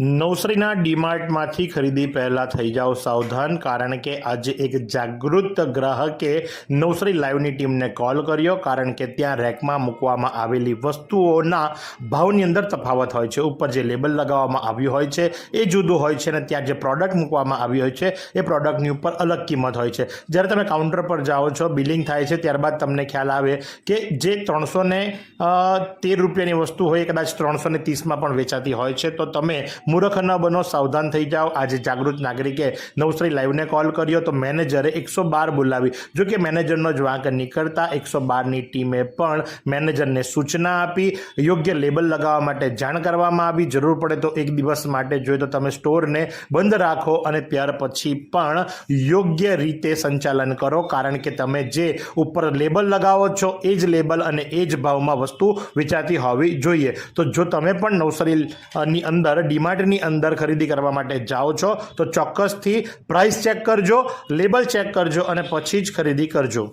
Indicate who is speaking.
Speaker 1: નવસારીના ડીમાર્ટમાંથી ખરીદી પહેલાં થઈ જાઓ સાવધાન, કારણ કે આજે એક જાગૃત ગ્રાહકે નવસારી લાઈવની ટીમને કોલ કર્યો, કારણ કે ત્યાં રેકમાં મૂકવામાં આવેલી વસ્તુઓના ભાવની અંદર તફાવત હોય છે. ઉપર જે લેબલ લગાવવામાં આવ્યું હોય છે એ જુદું હોય છે અને ત્યાં જે પ્રોડક્ટ મૂકવામાં આવી હોય છે એ પ્રોડક્ટની ઉપર અલગ કિંમત હોય છે. જ્યારે તમે કાઉન્ટર પર જાઓ છો, બિલિંગ થાય છે, ત્યારબાદ તમને ખ્યાલ આવે કે જે 313 રૂપિયાની વસ્તુ હોય એ કદાચ 330માં પણ વેચાતી હોય છે. તો તમે મૂર્ખ ન બનો, સાવધાન થઈ જાઓ. આજે જાગૃત નાગરિકે નવસારી લાઈવને કોલ કર્યો તો મેનેજરે 112 બોલાવી. જો કે મેનેજરનો જ વાંક નીકળતા 112ની ટીમે પણ મેનેજરને સૂચના આપી, યોગ્ય લેબલ લગાવવા માટે જાણ કરવામાં આવી. જરૂર પડે તો એક દિવસ માટે જોઈએ તો તમે સ્ટોરને બંધ રાખો અને ત્યાર પછી પણ યોગ્ય રીતે સંચાલન કરો, કારણ કે તમે જે ઉપર લેબલ લગાવો છો એ જ લેબલ અને એ જ ભાવમાં વસ્તુ વેચાતી હોવી જોઈએ. તો જો તમે પણ નવસારીની અંદર ડીમાર્ટની અંદર ખરીદી કરવા માટે જાઓ છો તો ચોક્કસથી પ્રાઇસ ચેક કરજો, લેબલ ચેક કરજો અને પછી જ ખરીદી કરજો.